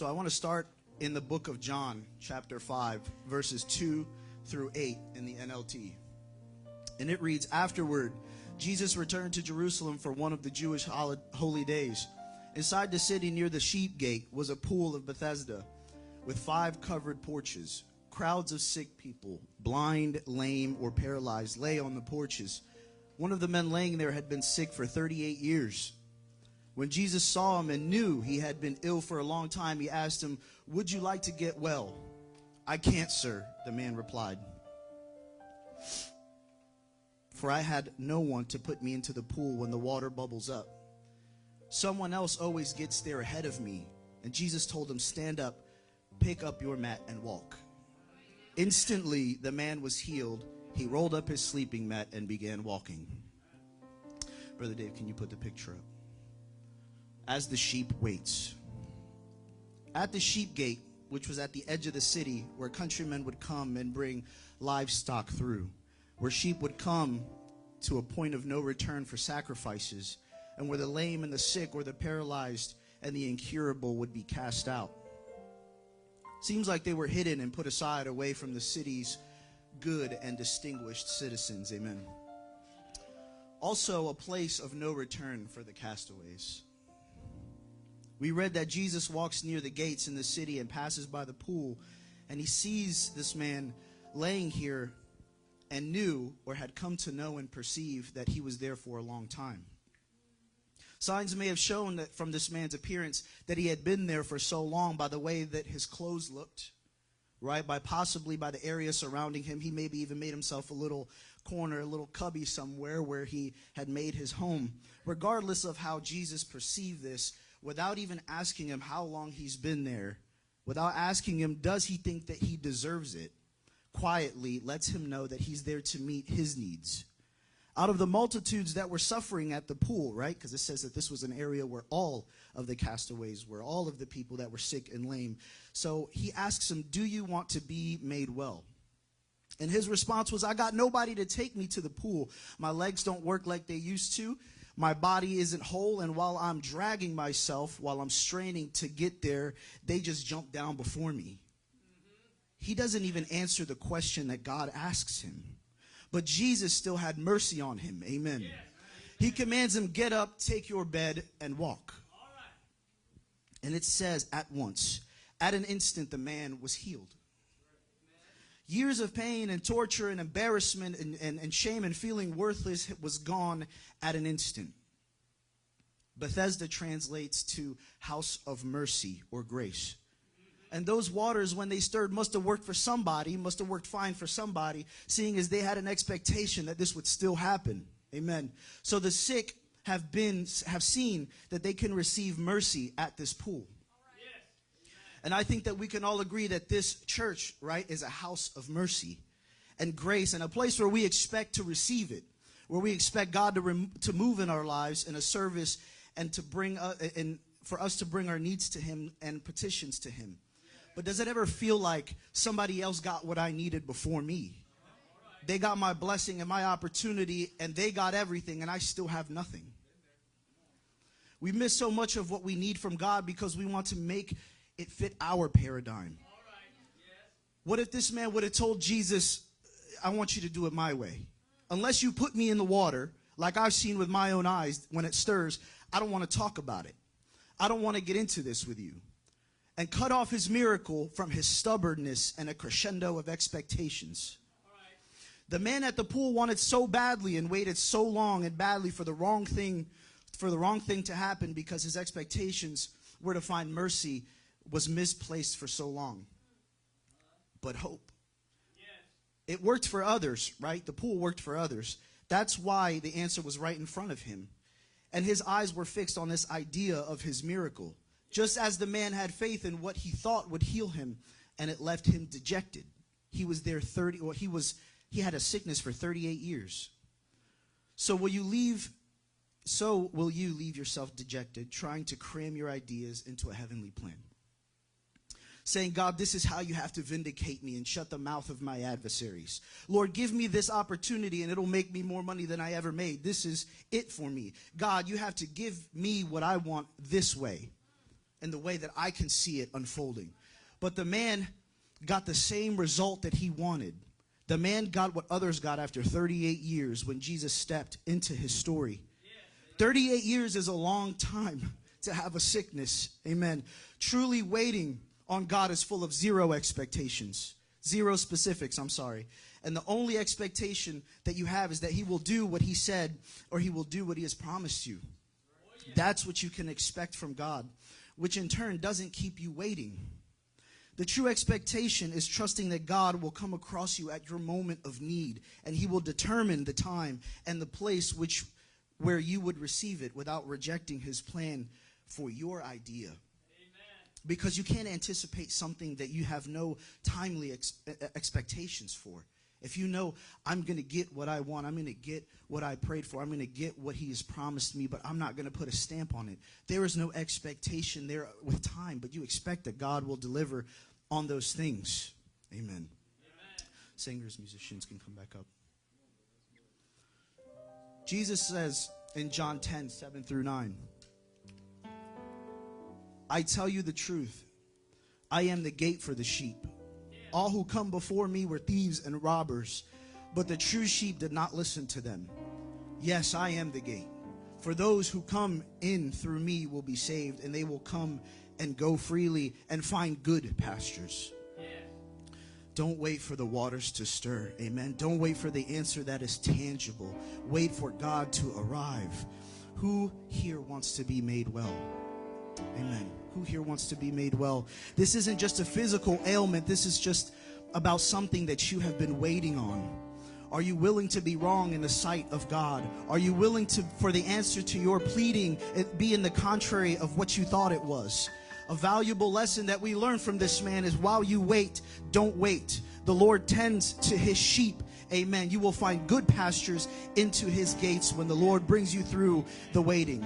So I want to start in the book of John, chapter 5, verses 2 through 8 in the NLT. And it reads, "Afterward, Jesus returned to Jerusalem for one of the Jewish holy days. Inside the city near the sheep gate was a pool of Bethesda with 5 covered porches. Crowds of sick people, blind, lame, or paralyzed, lay on the porches. One of the men laying there had been sick for 38 years. When Jesus saw him and knew he had been ill for a long time, he asked him, 'Would you like to get well?' 'I can't, sir,' the man replied, 'for I had no one to put me into the pool when the water bubbles up. Someone else always gets there ahead of me.' And Jesus told him, 'Stand up, pick up your mat and walk.' Instantly, the man was healed. He rolled up his sleeping mat and began walking." Brother Dave, can you put the picture up? As the sheep waits. At the sheep gate, which was at the edge of the city, where countrymen would come and bring livestock through, where sheep would come to a point of no return for sacrifices, and where the lame and the sick or the paralyzed and the incurable would be cast out. Seems like they were hidden and put aside away from the city's good and distinguished citizens. Amen. Also a place of no return for the castaways. We read that Jesus walks near the gates in the city and passes by the pool, and he sees this man laying here and knew, or had come to know and perceive, that he was there for a long time. Signs may have shown that from this man's appearance that he had been there for so long by the way that his clothes looked, right? Possibly by the area surrounding him. He maybe even made himself a little corner, a little cubby somewhere where he had made his home. Regardless of how Jesus perceived this, without even asking him how long he's been there, without asking him, does he think that he deserves it, quietly lets him know that he's there to meet his needs. Out of the multitudes that were suffering at the pool, right? Because it says that this was an area where all of the castaways were, all of the people that were sick and lame. So he asks him, "Do you want to be made well?" And his response was, "I got nobody to take me to the pool. My legs don't work like they used to. My body isn't whole, and while I'm dragging myself, while I'm straining to get there, they just jump down before me." He doesn't even answer the question that God asks him. But Jesus still had mercy on him. Amen. He commands him, "Get up, take your bed, and walk." And it says, at once, at an instant, the man was healed. Years of pain and torture and embarrassment and shame and feeling worthless was gone at an instant. Bethesda translates to house of mercy or grace. And those waters, when they stirred, must have worked for somebody, must have worked fine for somebody, seeing as they had an expectation that this would still happen. Amen. So the sick have seen that they can receive mercy at this pool. And I think that we can all agree that this church, right, is a house of mercy and grace, and a place where we expect to receive it, where we expect God to move in our lives in a service and to bring and for us to bring our needs to him and petitions to him. But does it ever feel like somebody else got what I needed before me? They got my blessing and my opportunity, and they got everything, and I still have nothing. We miss so much of what we need from God because we want to make it fit our paradigm. What if this man would have told Jesus, "I want you to do it my way. Unless you put me in the water, like I've seen with my own eyes when it stirs, I don't want to talk about it. I don't want to get into this with you." And cut off his miracle from his stubbornness and a crescendo of expectations. The man at the pool wanted so badly and waited so long and badly for the wrong thing to happen because his expectations were to find mercy was misplaced for so long. But hope. It worked for others, right? The pool worked for others. That's why the answer was right in front of him. And his eyes were fixed on this idea of his miracle. Just as the man had faith in what he thought would heal him, and it left him dejected. He was there he had a sickness for 38 years. So will you leave yourself dejected, trying to cram your ideas into a heavenly plan? Saying, "God, this is how you have to vindicate me and shut the mouth of my adversaries. Lord, give me this opportunity and it'll make me more money than I ever made. This is it for me. God, you have to give me what I want this way." in the way that I can see it unfolding. But the man got the same result that he wanted. The man got what others got after 38 years when Jesus stepped into his story. 38 years is a long time to have a sickness. Amen. Truly waiting on God is full of zero expectations. Zero specifics, I'm sorry. And the only expectation that you have is that he will do what he said, or he will do what he has promised you. That's what you can expect from God, which in turn doesn't keep you waiting. The true expectation is trusting that God will come across you at your moment of need, and he will determine the time and the place where you would receive it without rejecting his plan for your idea. Because you can't anticipate something that you have no timely expectations for. If you know, I'm going to get what I want, I'm going to get what I prayed for, I'm going to get what he has promised me, but I'm not going to put a stamp on it. There is no expectation there with time, but you expect that God will deliver on those things. Amen. Amen. Singers, musicians can come back up. Jesus says in John 10, 7 through 9, I tell you the truth, I am the gate for the sheep. All who come before me were thieves and robbers, but the true sheep did not listen to them. Yes, I am the gate. For those who come in through me will be saved, and they will come and go freely and find good pastures. Don't wait for the waters to stir. Amen. Don't wait for the answer that is tangible. Wait for God to arrive. Who here wants to be made well? Amen. Who here wants to be made well? This isn't just a physical ailment. This is just about something that you have been waiting on. Are you willing to be wrong in the sight of God? Are you willing for the answer to your pleading be in the contrary of what you thought it was? A valuable lesson that we learn from this man is while you wait, don't wait. The Lord tends to his sheep. Amen. You will find good pastures into his gates when the Lord brings you through the waiting.